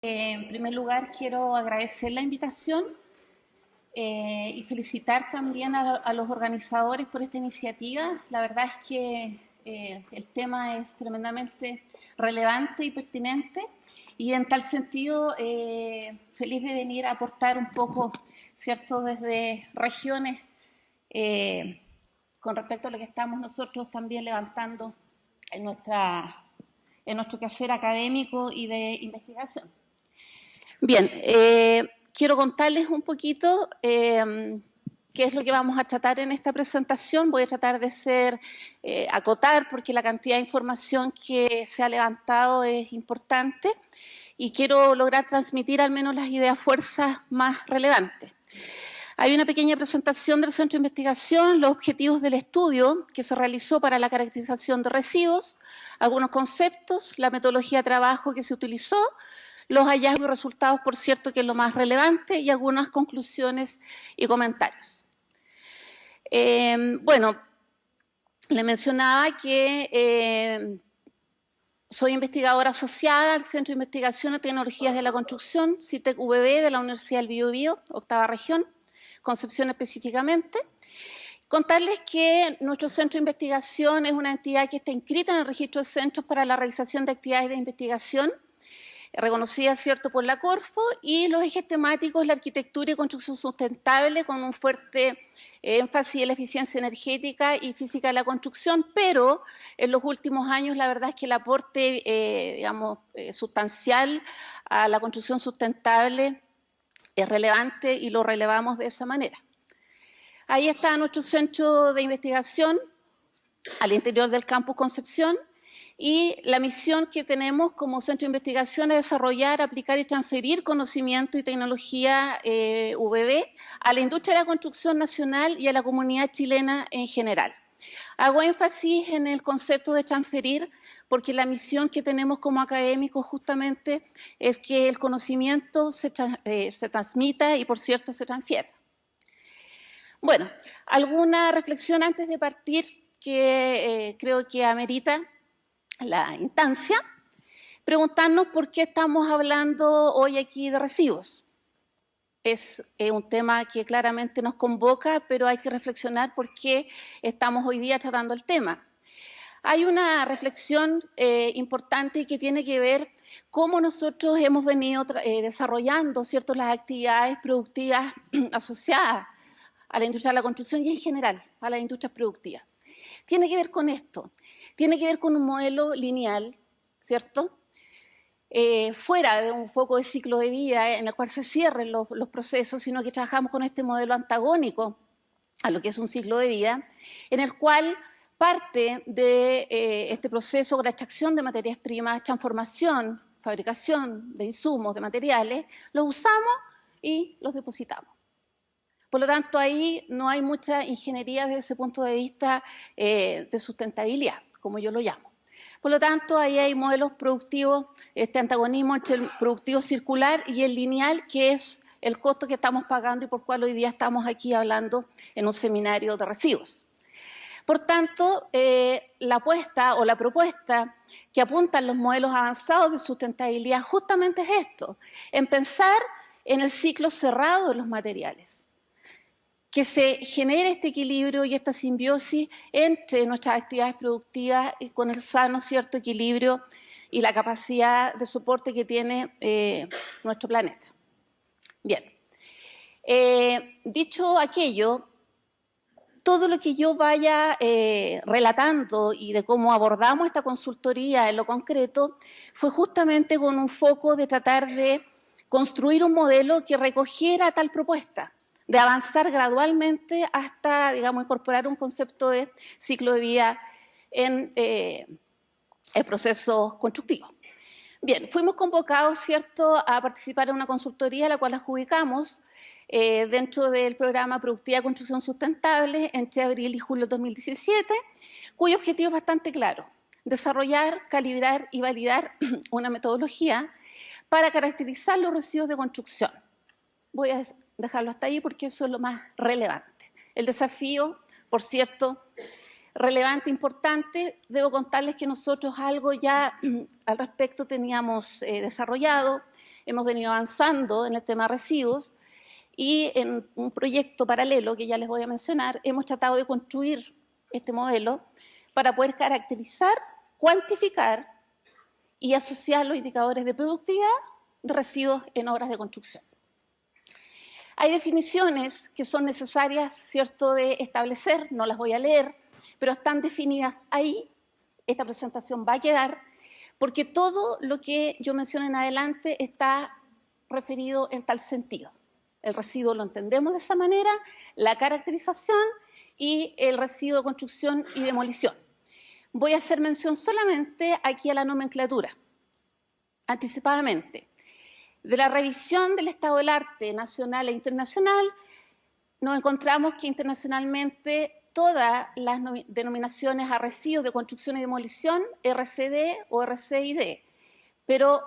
En primer lugar, quiero agradecer la invitación y felicitar también a los organizadores por esta iniciativa. La verdad es que el tema es tremendamente relevante y pertinente y en tal sentido feliz de venir a aportar un poco, ¿cierto?, desde regiones con respecto a lo que estamos nosotros también levantando en nuestro quehacer académico y de investigación. Bien, quiero contarles un poquito qué es lo que vamos a tratar en esta presentación. Voy a tratar de acotar porque la cantidad de información que se ha levantado es importante y quiero lograr transmitir al menos las ideas fuerzas más relevantes. Hay una pequeña presentación del Centro de Investigación, los objetivos del estudio que se realizó para la caracterización de residuos, algunos conceptos, la metodología de trabajo que se utilizó, los hallazgos y resultados, por cierto, que es lo más relevante, y algunas conclusiones y comentarios. Bueno, le mencionaba que soy investigadora asociada al Centro de Investigación de Tecnologías de la Construcción, CITEC-UBB, de la Universidad del Biobío, octava región, Concepción específicamente. Contarles que nuestro centro de investigación es una entidad que está inscrita en el registro de centros para la realización de actividades de investigación, reconocida, ¿cierto?, por la Corfo, y los ejes temáticos, la arquitectura y construcción sustentable, con un fuerte énfasis en la eficiencia energética y física de la construcción, pero en los últimos años la verdad es que el aporte, sustancial a la construcción sustentable es relevante y lo relevamos de esa manera. Ahí está nuestro centro de investigación al interior del campus Concepción y la misión que tenemos como centro de investigación es desarrollar, aplicar y transferir conocimiento y tecnología UBB a la industria de la construcción nacional y a la comunidad chilena en general. Hago énfasis en el concepto de transferir porque la misión que tenemos como académicos justamente es que el conocimiento se transmita y, por cierto, se transfiera. Bueno, alguna reflexión antes de partir que creo que amerita la instancia, preguntarnos por qué estamos hablando hoy aquí de residuos. Es un tema que claramente nos convoca, pero hay que reflexionar por qué estamos hoy día tratando el tema. Hay una reflexión importante que tiene que ver cómo nosotros hemos venido desarrollando, ¿cierto?, las actividades productivas asociadas a la industria de la construcción y en general a las industrias productivas. Tiene que ver con esto, tiene que ver con un modelo lineal, ¿cierto?, fuera de un foco de ciclo de vida en el cual se cierren los procesos, sino que trabajamos con este modelo antagónico a lo que es un ciclo de vida, en el cual parte de este proceso de extracción de materias primas, transformación, fabricación de insumos, de materiales, los usamos y los depositamos. Por lo tanto, ahí no hay mucha ingeniería desde ese punto de vista de sustentabilidad, como yo lo llamo. Por lo tanto, ahí hay modelos productivos, este antagonismo entre el productivo circular y el lineal, que es el costo que estamos pagando y por cual hoy día estamos aquí hablando en un seminario de residuos. Por tanto, la apuesta o la propuesta que apuntan los modelos avanzados de sustentabilidad justamente es esto, en pensar en el ciclo cerrado de los materiales, que se genere este equilibrio y esta simbiosis entre nuestras actividades productivas y con el sano, cierto, equilibrio y la capacidad de soporte que tiene nuestro planeta. Bien, dicho aquello, todo lo que yo vaya relatando y de cómo abordamos esta consultoría en lo concreto fue justamente con un foco de tratar de construir un modelo que recogiera tal propuesta, de avanzar gradualmente hasta, digamos, incorporar un concepto de ciclo de vida en el proceso constructivo. Bien, fuimos convocados, ¿cierto?, a participar en una consultoría, la cual adjudicamos dentro del programa Productividad y Construcción Sustentable entre abril y julio de 2017, cuyo objetivo es bastante claro: desarrollar, calibrar y validar una metodología para caracterizar los residuos de construcción. Voy a dejarlo hasta ahí porque eso es lo más relevante. El desafío, por cierto, relevante, importante, debo contarles que nosotros algo ya al respecto teníamos desarrollado hemos venido avanzando en el tema de residuos y en un proyecto paralelo que ya les voy a mencionar, hemos tratado de construir este modelo para poder caracterizar, cuantificar y asociar los indicadores de productividad de residuos en obras de construcción. Hay definiciones que son necesarias, ¿cierto?, de establecer, no las voy a leer, pero están definidas ahí. Esta presentación va a quedar, porque todo lo que yo menciono en adelante está referido en tal sentido. El residuo lo entendemos de esa manera, la caracterización y el residuo de construcción y demolición. Voy a hacer mención solamente aquí a la nomenclatura, anticipadamente. De la revisión del estado del arte nacional e internacional, nos encontramos que internacionalmente todas las denominaciones a residuos de construcción y demolición, RCD o RCID, pero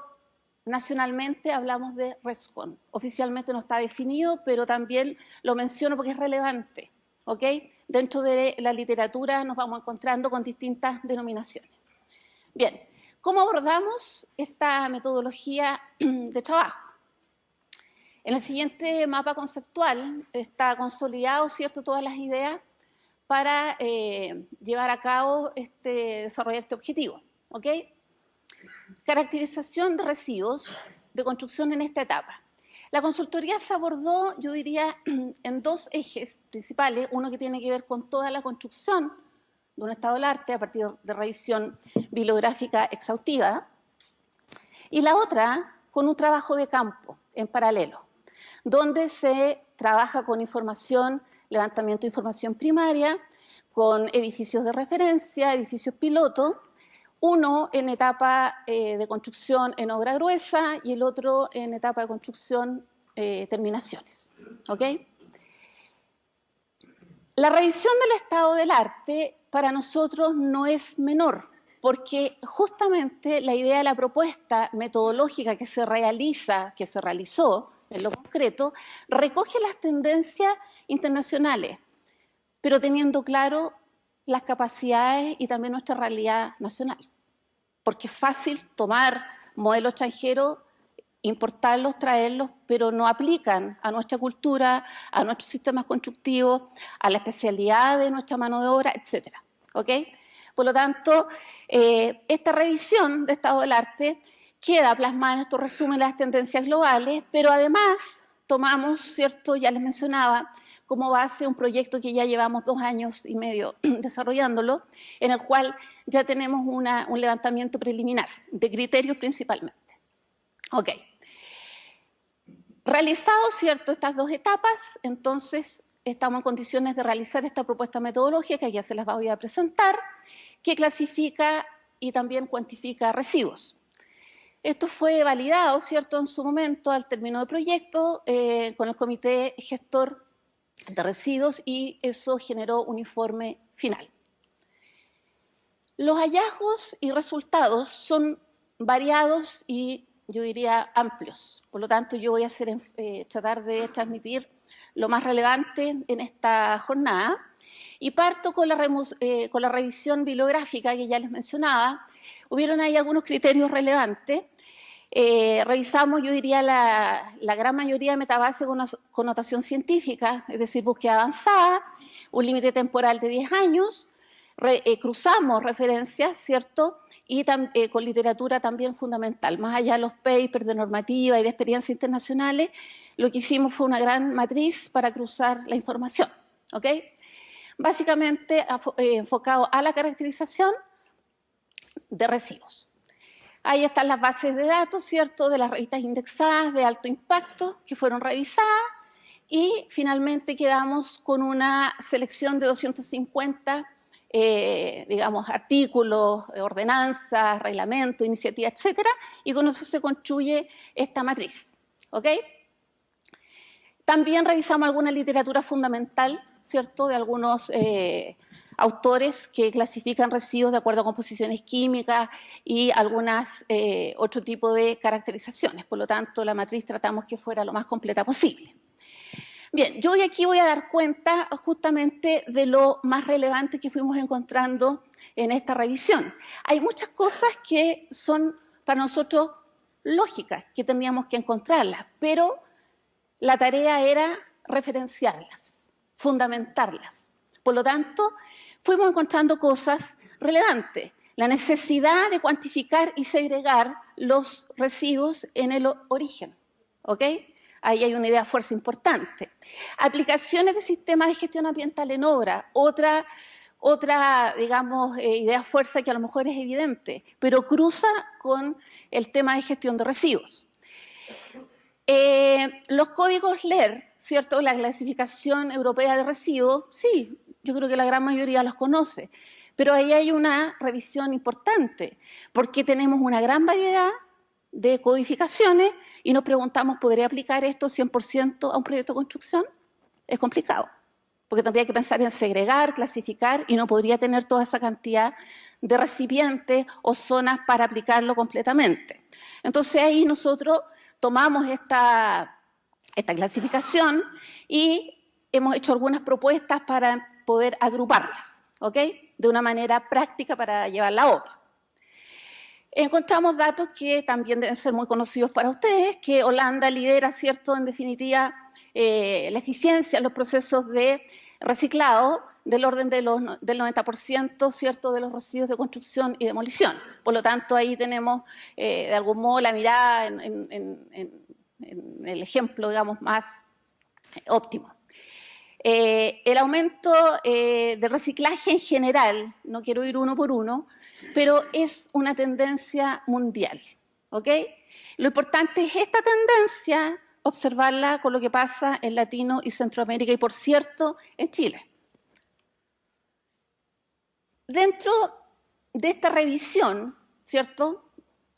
nacionalmente hablamos de RESCON. Oficialmente no está definido, pero también lo menciono porque es relevante, ¿ok? Dentro de la literatura nos vamos encontrando con distintas denominaciones. Bien, ¿cómo abordamos esta metodología de trabajo? En el siguiente mapa conceptual está consolidado, ¿cierto?, todas las ideas para llevar a cabo desarrollar este objetivo, ¿ok? Caracterización de residuos de construcción en esta etapa. La consultoría se abordó, yo diría, en dos ejes principales, uno que tiene que ver con toda la construcción de un estado del arte a partir de revisión bibliográfica exhaustiva, y la otra con un trabajo de campo en paralelo, donde se trabaja con información, levantamiento de información primaria, con edificios de referencia, edificios piloto, uno en etapa de construcción en obra gruesa y el otro en etapa de construcción terminaciones. ¿Ok? La revisión del estado del arte para nosotros no es menor, porque justamente la idea de la propuesta metodológica que se realizó en lo concreto, recoge las tendencias internacionales, pero teniendo claro las capacidades y también nuestra realidad nacional. Porque es fácil tomar modelos extranjeros, importarlos, traerlos, pero no aplican a nuestra cultura, a nuestros sistemas constructivos, a la especialidad de nuestra mano de obra, etc. ¿Ok? Por lo tanto, esta revisión de estado del arte queda plasmada en estos resúmenes de las tendencias globales, pero además tomamos, ¿cierto?, ya les mencionaba, como base un proyecto que ya llevamos 2 años y medio desarrollándolo, en el cual ya tenemos un levantamiento preliminar de criterios principalmente. Ok. Realizado, ¿cierto?, estas 2 etapas, entonces estamos en condiciones de realizar esta propuesta metodológica que ya se las voy a presentar, que clasifica y también cuantifica residuos. Esto fue validado, ¿cierto?, en su momento al término del proyecto con el comité gestor de residuos y eso generó un informe final. Los hallazgos y resultados son variados y yo diría amplios. Por lo tanto, yo voy a tratar de transmitir lo más relevante en esta jornada y parto con la revisión bibliográfica que ya les mencionaba. Hubieron ahí algunos criterios relevantes. Revisamos, yo diría, la gran mayoría de metabases con connotación científica, es decir, búsqueda avanzada, un límite temporal de 10 años, cruzamos referencias, ¿cierto?, y con literatura también fundamental. Más allá de los papers de normativa y de experiencias internacionales, lo que hicimos fue una gran matriz para cruzar la información, ¿ok? Básicamente enfocado a la caracterización de residuos. Ahí están las bases de datos, ¿cierto?, de las revistas indexadas de alto impacto que fueron revisadas y finalmente quedamos con una selección de 250, digamos, artículos, ordenanzas, reglamentos, iniciativas, etcétera, y con eso se construye esta matriz, ¿ok? También revisamos alguna literatura fundamental, ¿cierto?, de algunos autores que clasifican residuos de acuerdo a composiciones químicas y otro tipo de caracterizaciones. Por lo tanto, la matriz tratamos que fuera lo más completa posible. Bien, yo aquí voy a dar cuenta justamente de lo más relevante que fuimos encontrando en esta revisión. Hay muchas cosas que son para nosotros lógicas que teníamos que encontrarlas, pero la tarea era referenciarlas, fundamentarlas. Por lo tanto, fuimos encontrando cosas relevantes. La necesidad de cuantificar y segregar los residuos en el origen. ¿Ok? Ahí hay una idea fuerza importante. Aplicaciones de sistemas de gestión ambiental en obra. Otra digamos, idea fuerza que a lo mejor es evidente, pero cruza con el tema de gestión de residuos. Los códigos LER, ¿cierto? La clasificación europea de residuos, sí, yo creo que la gran mayoría los conoce, pero ahí hay una revisión importante, porque tenemos una gran variedad de codificaciones y nos preguntamos, ¿podría aplicar esto 100% a un proyecto de construcción? Es complicado, porque tendría que pensar en segregar, clasificar y no podría tener toda esa cantidad de recipientes o zonas para aplicarlo completamente. Entonces ahí nosotros tomamos esta clasificación y hemos hecho algunas propuestas para poder agruparlas, ¿ok? De una manera práctica para llevarla a obra. Encontramos datos que también deben ser muy conocidos para ustedes, que Holanda lidera, ¿cierto?, en definitiva, la eficiencia en los procesos de reciclado del orden del 90%, ¿cierto?, de los residuos de construcción y demolición. Por lo tanto, ahí tenemos, de algún modo, la mirada en el ejemplo, digamos, más óptimo. El aumento del reciclaje en general, no quiero ir uno por uno, pero es una tendencia mundial, ¿ok? Lo importante es esta tendencia, observarla con lo que pasa en Latino y Centroamérica y, por cierto, en Chile. Dentro de esta revisión, ¿cierto?,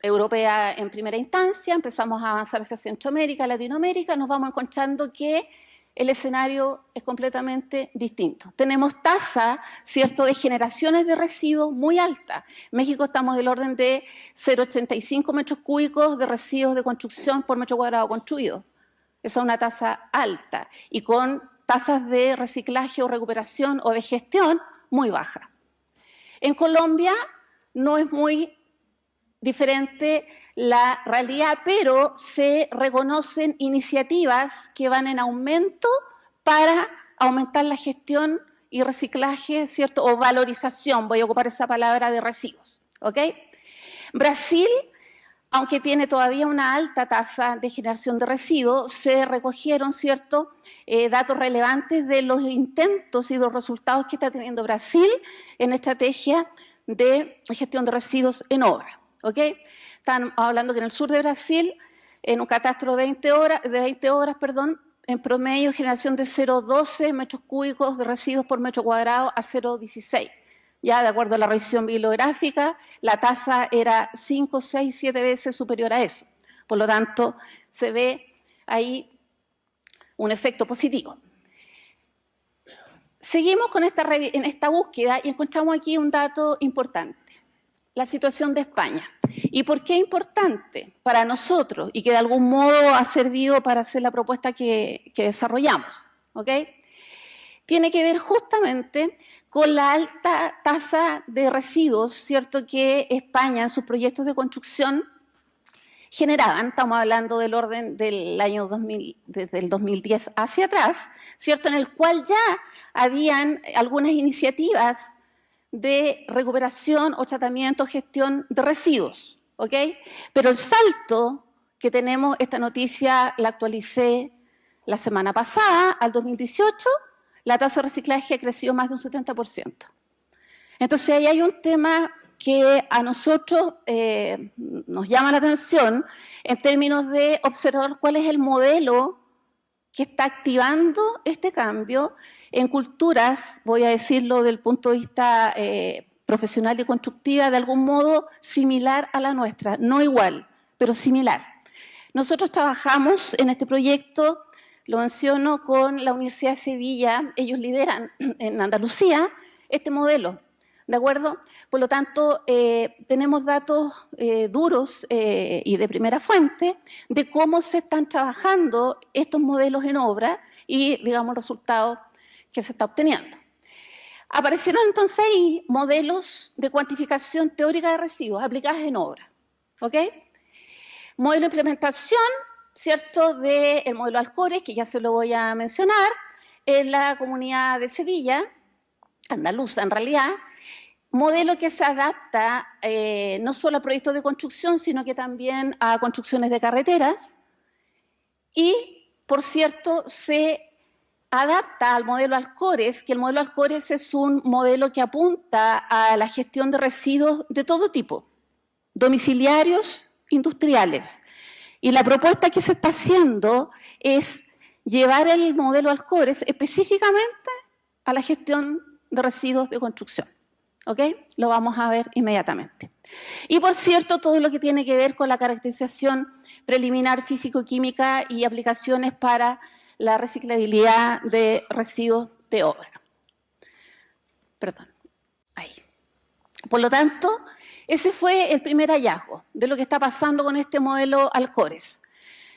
europea en primera instancia, empezamos a avanzar hacia Centroamérica, Latinoamérica, nos vamos encontrando que el escenario es completamente distinto. Tenemos tasa, ¿cierto?, de generaciones de residuos muy alta. En México estamos del orden de 0,85 metros cúbicos de residuos de construcción por metro cuadrado construido. Esa es una tasa alta y con tasas de reciclaje o recuperación o de gestión muy bajas. En Colombia no es muy diferente la realidad, pero se reconocen iniciativas que van en aumento para aumentar la gestión y reciclaje, ¿cierto?, o valorización, voy a ocupar esa palabra, de residuos, ¿ok? Brasil, aunque tiene todavía una alta tasa de generación de residuos, se recogieron, ¿cierto?, datos relevantes de los intentos y los resultados que está teniendo Brasil en estrategia de gestión de residuos en obra, ¿ok? Están hablando que en el sur de Brasil, en un catastro de 20 horas, en promedio generación de 0,12 metros cúbicos de residuos por metro cuadrado a 0,16. Ya de acuerdo a la revisión bibliográfica, la tasa era 5, 6, 7 veces superior a eso. Por lo tanto, se ve ahí un efecto positivo. Seguimos con en esta búsqueda y encontramos aquí un dato importante. La situación de España. ¿Y por qué es importante para nosotros y que de algún modo ha servido para hacer la propuesta que desarrollamos? ¿Ok? Tiene que ver justamente con la alta tasa de residuos, ¿cierto?, que España en sus proyectos de construcción generaban, estamos hablando del orden del año 2000, desde el 2010 hacia atrás, ¿cierto?, en el cual ya habían algunas iniciativas de recuperación o tratamiento, gestión de residuos, ¿ok? Pero el salto que tenemos, esta noticia la actualicé la semana pasada, al 2018, la tasa de reciclaje ha crecido más de un 70%. Entonces ahí hay un tema que a nosotros nos llama la atención en términos de observar cuál es el modelo que está activando este cambio en culturas, voy a decirlo del punto de vista profesional y constructiva, de algún modo similar a la nuestra, no igual, pero similar. Nosotros trabajamos en este proyecto, lo menciono, con la Universidad de Sevilla, ellos lideran en Andalucía este modelo, ¿de acuerdo? Por lo tanto, tenemos datos duros y de primera fuente de cómo se están trabajando estos modelos en obra y, digamos, resultados que se está obteniendo. Aparecieron entonces ahí modelos de cuantificación teórica de residuos aplicadas en obra, ¿ok? Modelo de implementación, ¿cierto?, del modelo Alcores, que ya se lo voy a mencionar, en la comunidad de Sevilla, andaluza en realidad, modelo que se adapta no solo a proyectos de construcción, sino que también a construcciones de carreteras y, por cierto, se adapta al modelo Alcores, que el modelo Alcores es un modelo que apunta a la gestión de residuos de todo tipo, domiciliarios, industriales. Y la propuesta que se está haciendo es llevar el modelo Alcores específicamente a la gestión de residuos de construcción. ¿Ok? Lo vamos a ver inmediatamente. Y por cierto, todo lo que tiene que ver con la caracterización preliminar físico-química y aplicaciones para la reciclabilidad de residuos de obra. Perdón. Ahí. Por lo tanto, ese fue el primer hallazgo de lo que está pasando con este modelo Alcores.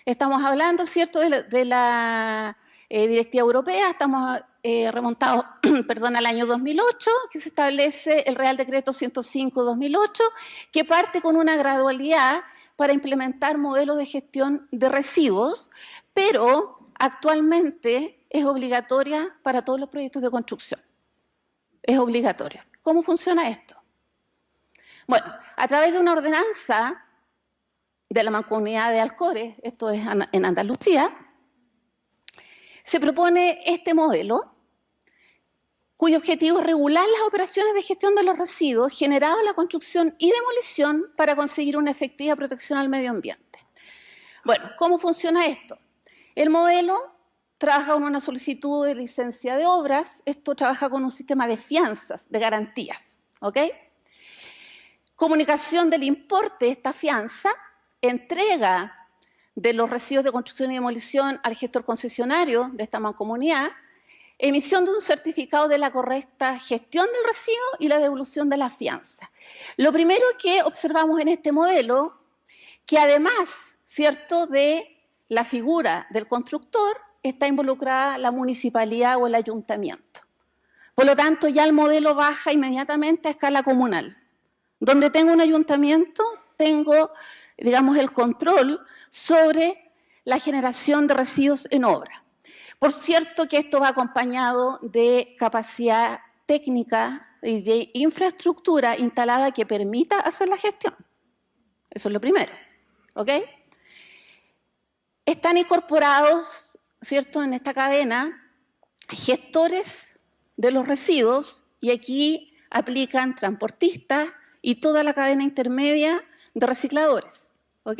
Estamos hablando, ¿cierto?, de la directiva europea, estamos remontados al año 2008, que se establece el Real Decreto 105/2008, que parte con una gradualidad para implementar modelos de gestión de residuos, pero actualmente es obligatoria para todos los proyectos de construcción. Es obligatoria. ¿Cómo funciona esto? Bueno, a través de una ordenanza de la Mancomunidad de Alcores, esto es en Andalucía, se propone este modelo, cuyo objetivo es regular las operaciones de gestión de los residuos generados en la construcción y demolición para conseguir una efectiva protección al medio ambiente. Bueno, ¿cómo funciona esto? El modelo trabaja con una solicitud de licencia de obras, esto trabaja con un sistema de fianzas, de garantías, ¿ok? Comunicación del importe de esta fianza, entrega de los residuos de construcción y demolición al gestor concesionario de esta mancomunidad, emisión de un certificado de la correcta gestión del residuo y la devolución de la fianza. Lo primero que observamos en este modelo, que además, ¿cierto?, de la figura del constructor, está involucrada la municipalidad o el ayuntamiento. Por lo tanto, ya el modelo baja inmediatamente a escala comunal. Donde tengo un ayuntamiento, tengo, digamos, el control sobre la generación de residuos en obra. Por cierto que esto va acompañado de capacidad técnica y de infraestructura instalada que permita hacer la gestión. Eso es lo primero, ¿ok? Están incorporados, ¿cierto?, en esta cadena gestores de los residuos y aquí aplican transportistas y toda la cadena intermedia de recicladores, ¿ok?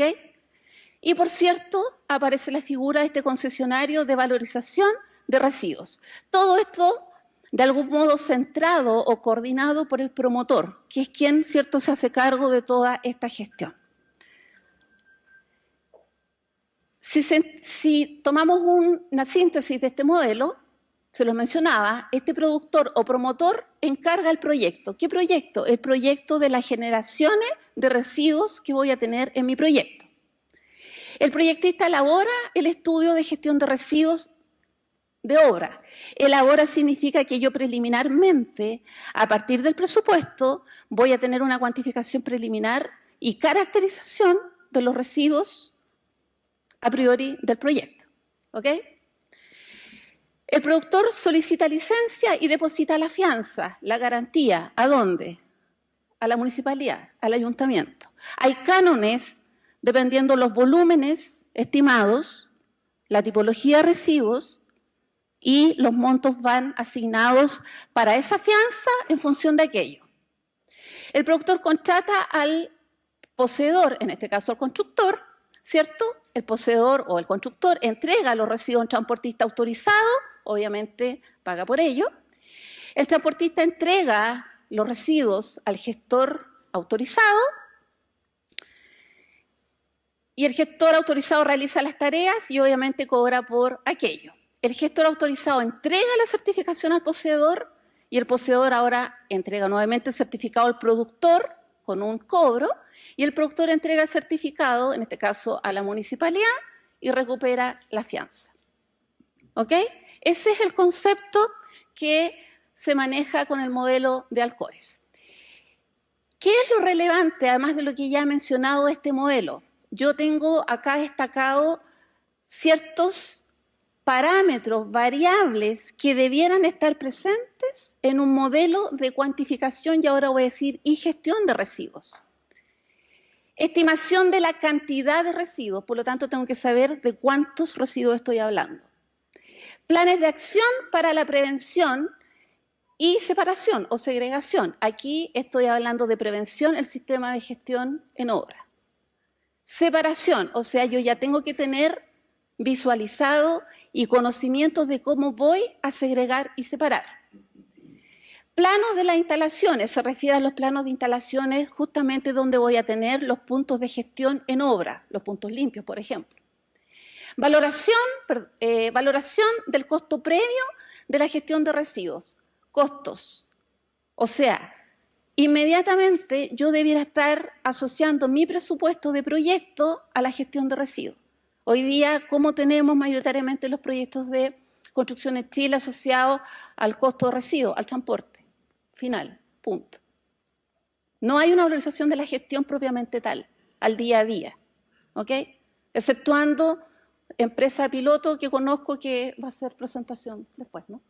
Y por cierto, aparece la figura de este concesionario de valorización de residuos. Todo esto, de algún modo, centrado o coordinado por el promotor, que es quien, ¿cierto?, se hace cargo de toda esta gestión. Si tomamos una síntesis de este modelo, se lo mencionaba, este productor o promotor encarga el proyecto. ¿Qué proyecto? El proyecto de las generaciones de residuos que voy a tener en mi proyecto. El proyectista elabora el estudio de gestión de residuos de obra. Elabora significa que yo preliminarmente, a partir del presupuesto, voy a tener una cuantificación preliminar y caracterización de los residuos a priori del proyecto. ¿Ok? El productor solicita licencia y deposita la fianza, la garantía. ¿A dónde? A la municipalidad, al ayuntamiento. Hay cánones dependiendo los volúmenes estimados, la tipología de residuos y los montos van asignados para esa fianza en función de aquello. El productor contrata al poseedor, en este caso al constructor, ¿cierto? El poseedor o el constructor entrega los residuos a un transportista autorizado, obviamente paga por ello. El transportista entrega los residuos al gestor autorizado y el gestor autorizado realiza las tareas y obviamente cobra por aquello. El gestor autorizado entrega la certificación al poseedor y el poseedor ahora entrega nuevamente el certificado al productor con un cobro y el productor entrega el certificado, en este caso a la municipalidad, y recupera la fianza. ¿Ok? Ese es el concepto que se maneja con el modelo de Alcores. ¿Qué es lo relevante, además de lo que ya he mencionado de este modelo? yo tengo acá destacado ciertos parámetros, variables que debieran estar presentes en un modelo de cuantificación, y ahora voy a decir, y gestión de residuos. Estimación de la cantidad de residuos, por lo tanto tengo que saber de cuántos residuos estoy hablando. Planes de acción para la prevención y separación o segregación. Aquí estoy hablando de prevención, el sistema de gestión en obra. Separación, o sea, yo ya tengo que tener visualizado y conocimientos de cómo voy a segregar y separar. Planos de las instalaciones, se refiere a los planos de instalaciones justamente donde voy a tener los puntos de gestión en obra, los puntos limpios, por ejemplo. Valoración del costo previo de la gestión de residuos, costos. O sea, inmediatamente yo debiera estar asociando mi presupuesto de proyecto a la gestión de residuos. Hoy día, ¿cómo tenemos mayoritariamente los proyectos de construcción en Chile asociados al costo de residuos, al transporte? Final, punto. No hay una valorización de la gestión propiamente tal, al día a día, ¿ok? Exceptuando empresa piloto que conozco que va a hacer presentación después, ¿no?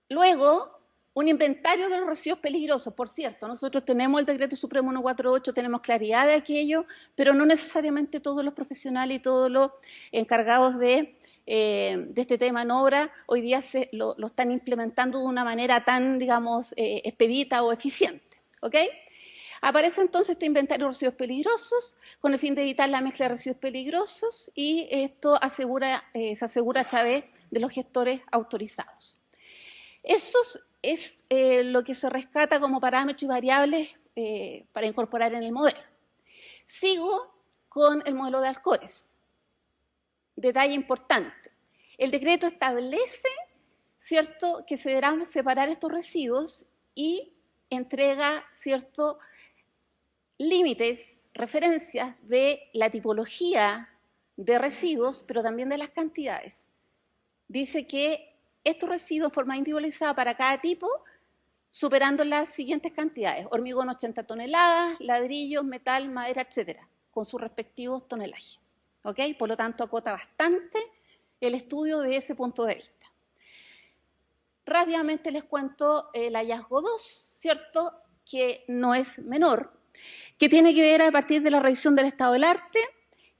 Luego, un inventario de los residuos peligrosos. Por cierto, nosotros tenemos el Decreto Supremo 148, tenemos claridad de aquello, pero no necesariamente todos los profesionales y todos los encargados de este tema en obra hoy día lo están implementando de una manera tan, digamos, expedita o eficiente. ¿Ok? Aparece entonces este inventario de residuos peligrosos con el fin de evitar la mezcla de residuos peligrosos, y esto se asegura a través de los gestores autorizados. Eso es lo que se rescata como parámetros y variables para incorporar en el modelo. Sigo con el modelo de Alcores. Detalle importante. El decreto establece, ¿cierto?, que se deberán separar estos residuos y entrega, ¿cierto?, límites, referencias de la tipología de residuos, pero también de las cantidades. Dice que estos residuos de forma individualizada para cada tipo, superando las siguientes cantidades: hormigón 80 toneladas, ladrillos, metal, madera, etcétera, con sus respectivos tonelajes. ¿Ok? Por lo tanto, acota bastante el estudio de ese punto de vista. Rápidamente les cuento el hallazgo 2, ¿cierto?, que no es menor, que tiene que ver a partir de la revisión del estado del arte,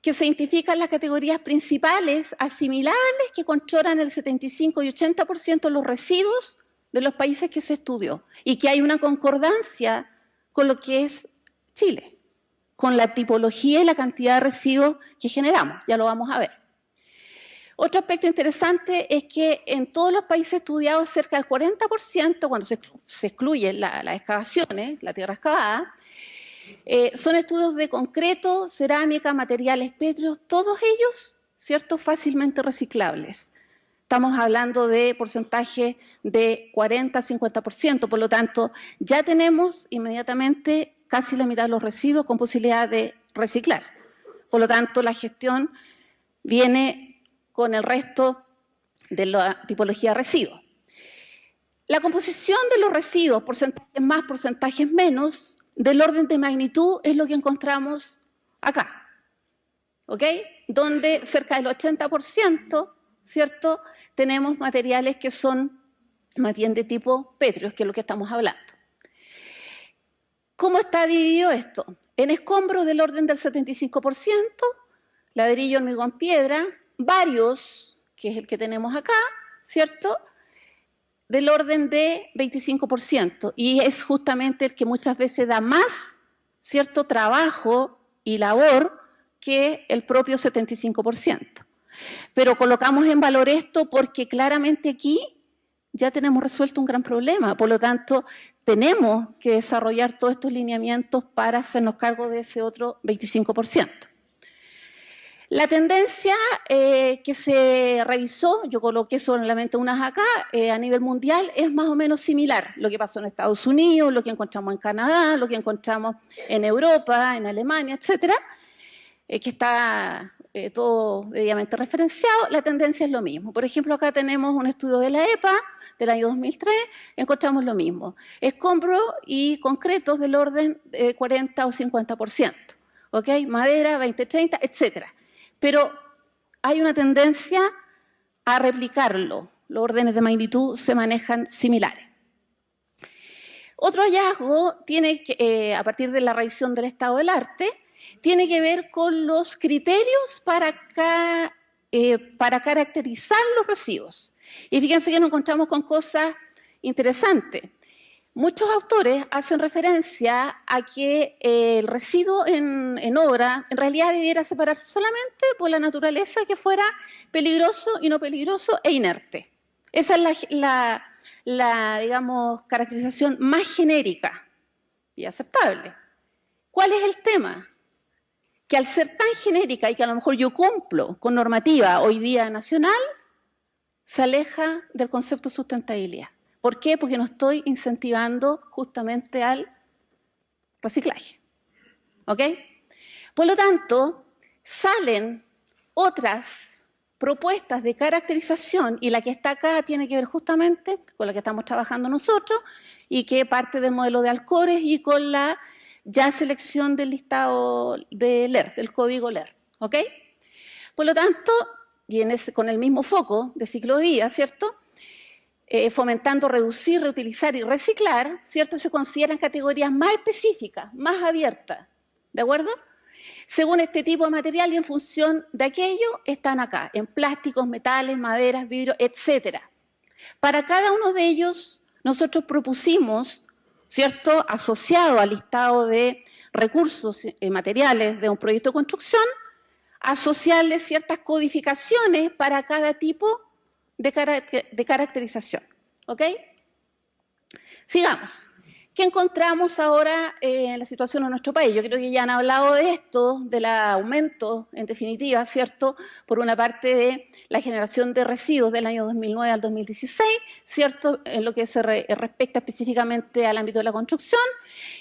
que se identifican las categorías principales asimilables que controlan el 75 y 80% de los residuos de los países que se estudió, y que hay una concordancia con lo que es Chile, con la tipología y la cantidad de residuos que generamos. Ya lo vamos a ver. Otro aspecto interesante es que en todos los países estudiados, cerca del 40%, cuando se excluyen las excavaciones, la tierra excavada, son estudios de concreto, cerámica, materiales pétreos, todos ellos, ¿cierto?, fácilmente reciclables. Estamos hablando de porcentaje de 40-50%, por lo tanto, ya tenemos inmediatamente casi la mitad de los residuos con posibilidad de reciclar. Por lo tanto, la gestión viene con el resto de la tipología de residuos. La composición de los residuos, porcentajes más, porcentajes menos, del orden de magnitud es lo que encontramos acá, ¿ok? Donde cerca del 80%, ¿cierto?, tenemos materiales que son más bien de tipo pétreos, que es lo que estamos hablando. ¿Cómo está dividido esto? En escombros del orden del 75%, ladrillo, hormigón, piedra, varios, que es el que tenemos acá, ¿cierto?, del orden de 25%, y es justamente el que muchas veces da más, ¿cierto?, trabajo y labor que el propio 75%. Pero colocamos en valor esto porque claramente aquí ya tenemos resuelto un gran problema, por lo tanto tenemos que desarrollar todos estos lineamientos para hacernos cargo de ese otro 25%. La tendencia que se revisó, yo coloqué solamente unas acá, a nivel mundial, es más o menos similar. Lo que pasó en Estados Unidos, lo que encontramos en Canadá, lo que encontramos en Europa, en Alemania, etcétera, que está todo debidamente referenciado, la tendencia es lo mismo. Por ejemplo, acá tenemos un estudio de la EPA del año 2003, encontramos lo mismo. Escombros y concretos del orden de 40 o 50%. ¿Ok? Madera, 20, 30, etc. Pero hay una tendencia a replicarlo. Los órdenes de magnitud se manejan similares. Otro hallazgo tiene que, a partir de la revisión del estado del arte, tiene que ver con los criterios para caracterizar los residuos. Y fíjense que nos encontramos con cosas interesantes. Muchos autores hacen referencia a que el residuo en obra en realidad debiera separarse solamente por la naturaleza, que fuera peligroso y no peligroso e inerte. Esa es la digamos, caracterización más genérica y aceptable. ¿Cuál es el tema? Que al ser tan genérica y que a lo mejor yo cumplo con normativa hoy día nacional, se aleja del concepto de sustentabilidad. ¿Por qué? Porque no estoy incentivando justamente al reciclaje. ¿Ok? Por lo tanto, salen otras propuestas de caracterización, y la que está acá tiene que ver justamente con la que estamos trabajando nosotros y que parte del modelo de Alcores y con la ya selección del listado de LER, del código LER. ¿Ok? Por lo tanto, y con el mismo foco de ciclovía, ¿cierto? Fomentando reducir, reutilizar y reciclar, ¿cierto? Se consideran categorías más específicas, más abiertas, ¿de acuerdo? Según este tipo de material y en función de aquello, están acá, en plásticos, metales, maderas, vidrio, etc. Para cada uno de ellos, nosotros propusimos, ¿cierto?, asociado al listado de recursos materiales de un proyecto de construcción, asociarles ciertas codificaciones para cada tipo de caracterización. ¿Ok? Sigamos. ¿Qué encontramos ahora en la situación en nuestro país? Yo creo que ya han hablado de esto, del aumento, en definitiva, ¿cierto? Por una parte de la generación de residuos del año 2009 al 2016, ¿cierto? En lo que se respecta específicamente al ámbito de la construcción.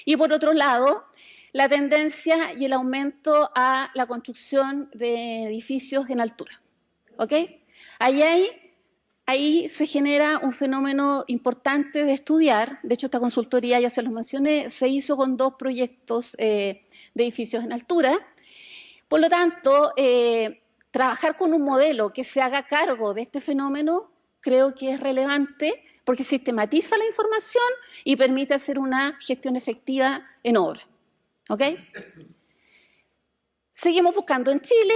Y por otro lado, la tendencia y el aumento a la construcción de edificios en altura. ¿Ok? Ahí se genera un fenómeno importante de estudiar. De hecho, esta consultoría, ya se los mencioné, se hizo con 2 proyectos de edificios en altura. Por lo tanto, trabajar con un modelo que se haga cargo de este fenómeno creo que es relevante porque sistematiza la información y permite hacer una gestión efectiva en obra. ¿Ok? Seguimos buscando en Chile.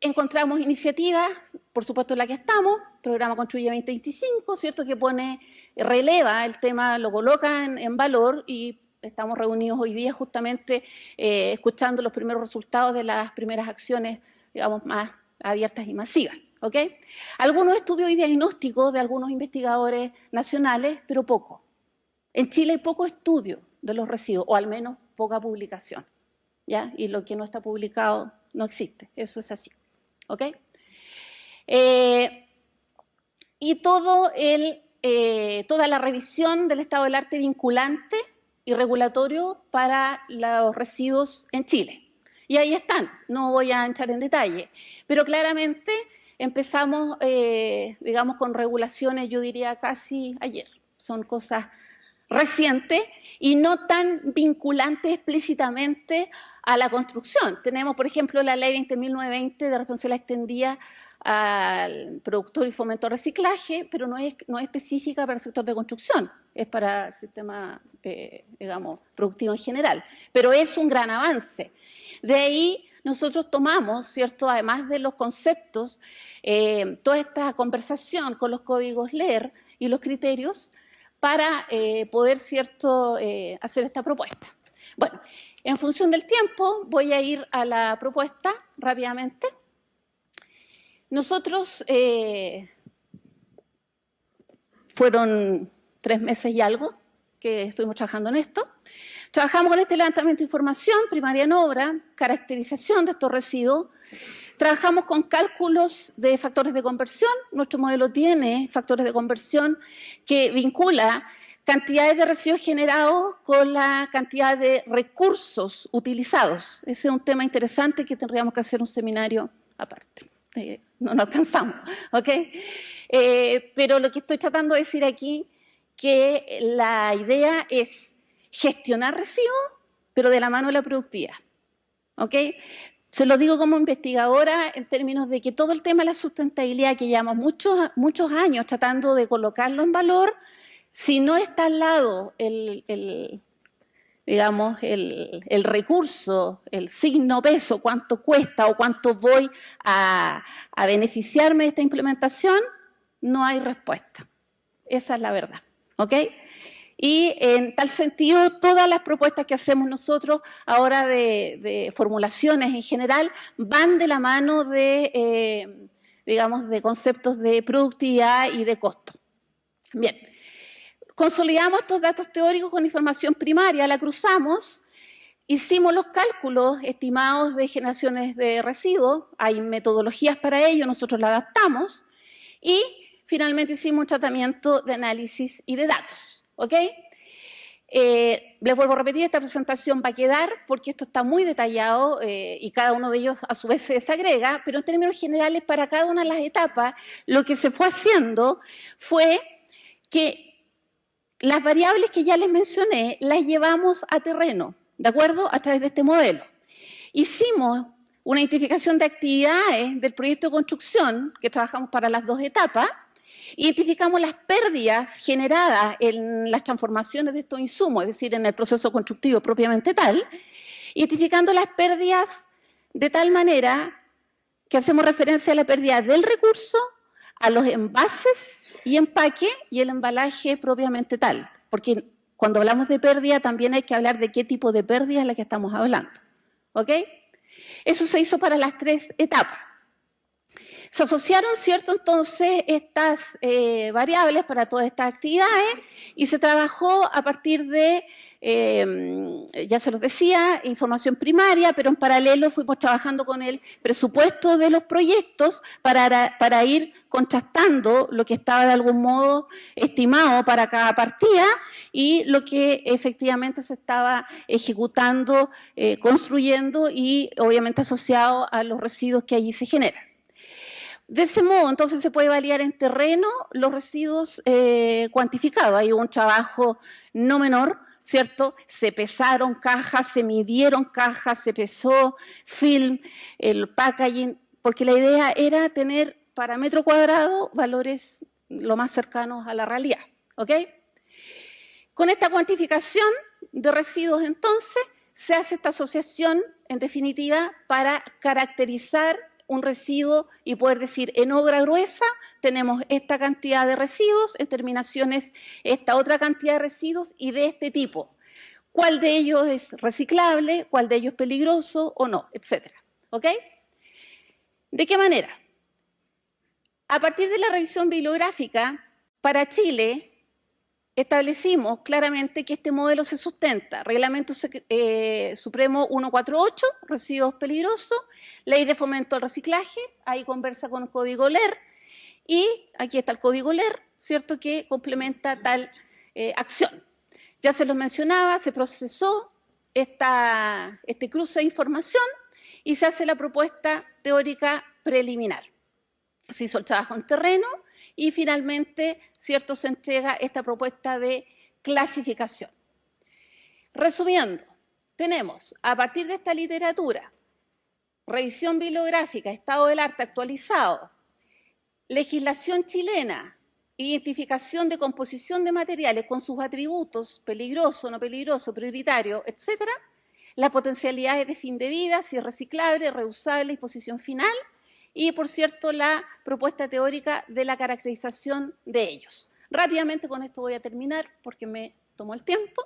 Encontramos iniciativas, por supuesto en la que estamos, Programa Construye 2025, ¿cierto?, que releva el tema, lo coloca en valor, y estamos reunidos hoy día justamente escuchando los primeros resultados de las primeras acciones, digamos, más abiertas y masivas. ¿Ok? Algunos estudios y diagnósticos de algunos investigadores nacionales, pero poco. En Chile hay poco estudio de los residuos, o al menos poca publicación, ¿ya? Y lo que no está publicado no existe, eso es así. ¿Ok? Y toda la revisión del estado del arte vinculante y regulatorio para los residuos en Chile. Y ahí están, no voy a entrar en detalle, pero claramente empezamos, digamos, con regulaciones, yo diría casi ayer. Son cosas recientes y no tan vinculantes explícitamente a la construcción. Tenemos, por ejemplo, la Ley 20.920 de responsabilidad extendida al productor y fomento de reciclaje, pero no es específica para el sector de construcción, es para el sistema, digamos, productivo en general. Pero es un gran avance. De ahí nosotros tomamos, ¿cierto?, además de los conceptos, toda esta conversación con los códigos LER y los criterios para poder, ¿cierto?, hacer esta propuesta. Bueno, en función del tiempo voy a ir a la propuesta rápidamente. Nosotros, fueron 3 meses y algo que estuvimos trabajando en esto. Trabajamos con este levantamiento de información, primaria en obra, caracterización de estos residuos. Trabajamos con cálculos de factores de conversión. Nuestro modelo tiene factores de conversión que vincula cantidades de residuos generados con la cantidad de recursos utilizados. Ese es un tema interesante que tendríamos que hacer un seminario aparte. No nos alcanzamos, ¿ok? Pero lo que estoy tratando de decir aquí, que la idea es gestionar residuos, pero de la mano de la productividad, ¿ok? Se lo digo como investigadora en términos de que todo el tema de la sustentabilidad que llevamos muchos años tratando de colocarlo en valor, si no está al lado digamos, el recurso, el signo peso, cuánto cuesta o cuánto voy a beneficiarme de esta implementación, no hay respuesta. Esa es la verdad, ¿ok? Y en tal sentido, todas las propuestas que hacemos nosotros ahora de formulaciones en general van de la mano de, digamos, de conceptos de productividad y de costo. Bien. Consolidamos estos datos teóricos con información primaria, la cruzamos, hicimos los cálculos estimados de generaciones de residuos, hay metodologías para ello, nosotros la adaptamos y finalmente hicimos un tratamiento de análisis y de datos, ¿ok? Les vuelvo a repetir, esta presentación va a quedar porque esto está muy detallado y cada uno de ellos a su vez se desagrega, pero en términos generales para cada una de las etapas lo que se fue haciendo fue que las variables que ya les mencioné las llevamos a terreno, ¿de acuerdo? A través de este modelo. Hicimos una identificación de actividades del proyecto de construcción, que trabajamos para las dos etapas, identificamos las pérdidas generadas en las transformaciones de estos insumos, es decir, en el proceso constructivo propiamente tal, identificando las pérdidas de tal manera que hacemos referencia a la pérdida del recurso, a los envases y empaque y el embalaje propiamente tal. Porque cuando hablamos de pérdida también hay que hablar de qué tipo de pérdida es la que estamos hablando. ¿Ok? Eso se hizo para las tres etapas. Se asociaron, ¿cierto?, entonces estas variables para todas estas actividades y se trabajó a partir de, ya se los decía, información primaria, pero en paralelo fuimos trabajando con el presupuesto de los proyectos para ir contrastando lo que estaba de algún modo estimado para cada partida y lo que efectivamente se estaba ejecutando, construyendo y obviamente asociado a los residuos que allí se generan. De ese modo, entonces, se puede validar en terreno los residuos cuantificados. Hay un trabajo no menor, ¿cierto? Se pesaron cajas, se midieron cajas, se pesó film, el packaging, porque la idea era tener para metro cuadrado valores lo más cercanos a la realidad, ¿ok? Con esta cuantificación de residuos, entonces, se hace esta asociación, en definitiva, para caracterizar un residuo y poder decir, en obra gruesa tenemos esta cantidad de residuos, en terminaciones esta otra cantidad de residuos y de este tipo. ¿Cuál de ellos es reciclable? ¿Cuál de ellos es peligroso o no? Etcétera. ¿Ok? ¿De qué manera? A partir de la revisión bibliográfica, para Chile establecimos claramente que este modelo se sustenta. Reglamento Supremo 148, residuos peligrosos, Ley de Fomento al Reciclaje, ahí conversa con el Código LER, y aquí está el Código LER, ¿cierto?, que complementa tal acción. Ya se los mencionaba, se procesó este cruce de información y se hace la propuesta teórica preliminar. Se hizo el trabajo en terreno, y finalmente, ¿cierto?, se entrega esta propuesta de clasificación. Resumiendo, tenemos a partir de esta literatura, revisión bibliográfica, estado del arte actualizado, legislación chilena, identificación de composición de materiales con sus atributos, peligroso, no peligroso, prioritario, etcétera, las potencialidades de fin de vida, si es reciclable, reusable, disposición final, y, por cierto, la propuesta teórica de la caracterización de ellos. Rápidamente con esto voy a terminar porque me tomó el tiempo.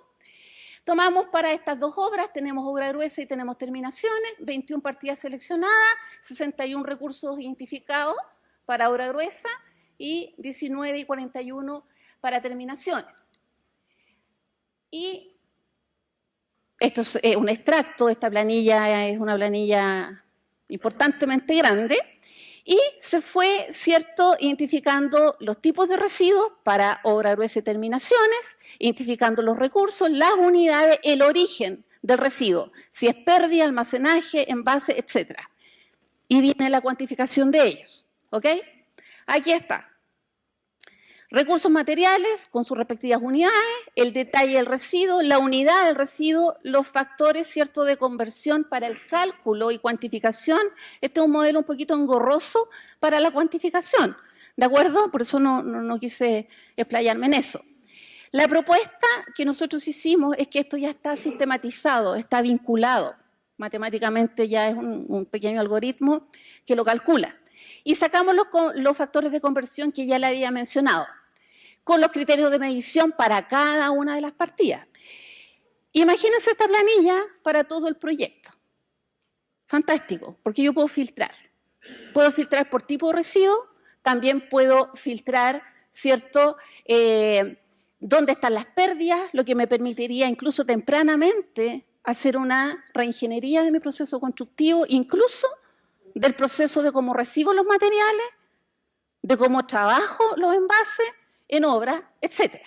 Tomamos para estas dos obras, tenemos obra gruesa y tenemos terminaciones, 21 partidas seleccionadas, 61 recursos identificados para obra gruesa y 19 y 41 para terminaciones. Y esto es un extracto, esta planilla es una planilla importantemente grande, y se fue, ¿cierto?, identificando los tipos de residuos para obra gruesa y terminaciones, identificando los recursos, las unidades, el origen del residuo, si es pérdida, almacenaje, envase, etc. y viene la cuantificación de ellos. ¿Ok? Aquí está. Recursos materiales con sus respectivas unidades, el detalle del residuo, la unidad del residuo, los factores, ¿cierto?, de conversión para el cálculo y cuantificación. Este es un modelo un poquito engorroso para la cuantificación, ¿de acuerdo? Por eso no quise explayarme en eso. La propuesta que nosotros hicimos es que esto ya está sistematizado, está vinculado. Matemáticamente ya es un pequeño algoritmo que lo calcula. Y sacamos los factores de conversión que ya le había mencionado, con los criterios de medición para cada una de las partidas. Imagínense esta planilla para todo el proyecto. Fantástico, porque yo puedo filtrar. Puedo filtrar por tipo de residuo, también puedo filtrar, ¿cierto?, dónde están las pérdidas, lo que me permitiría incluso tempranamente hacer una reingeniería de mi proceso constructivo, incluso del proceso de cómo recibo los materiales, de cómo trabajo los envases en obra, etc.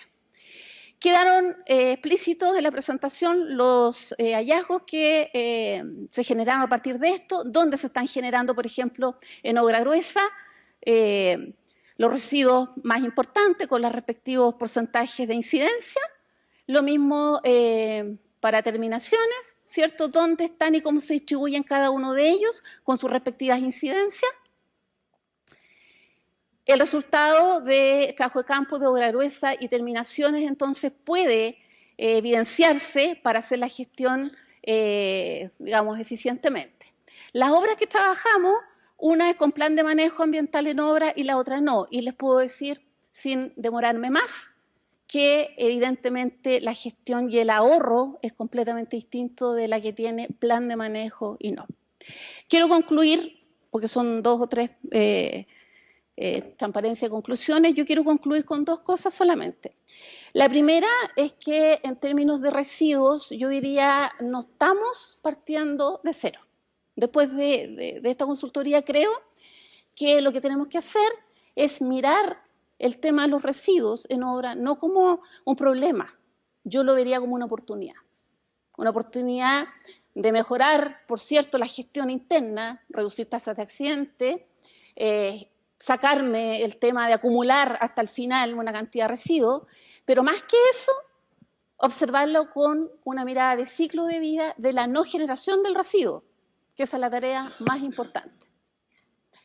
Quedaron explícitos en la presentación los hallazgos que se generaron a partir de esto, dónde se están generando, por ejemplo, en obra gruesa, los residuos más importantes con los respectivos porcentajes de incidencia. Lo mismo para terminaciones, ¿cierto? Dónde están y cómo se distribuyen cada uno de ellos con sus respectivas incidencias. El resultado de trabajo de campo, de obra gruesa y terminaciones, entonces, puede evidenciarse para hacer la gestión, digamos, eficientemente. Las obras que trabajamos, una es con plan de manejo ambiental en obra y la otra no. Y les puedo decir, sin demorarme más, que evidentemente la gestión y el ahorro es completamente distinto de la que tiene plan de manejo y no. Quiero concluir, porque son 2 o 3 transparencia de conclusiones, yo quiero concluir con 2 cosas solamente. La primera es que en términos de residuos, yo diría, no estamos partiendo de cero. Después de esta consultoría creo que lo que tenemos que hacer es mirar el tema de los residuos en obra no como un problema, yo lo vería como una oportunidad de mejorar, por cierto, la gestión interna, reducir tasas de accidente, sacarme el tema de acumular hasta el final una cantidad de residuos, pero más que eso, observarlo con una mirada de ciclo de vida de la no generación del residuo, que esa es la tarea más importante.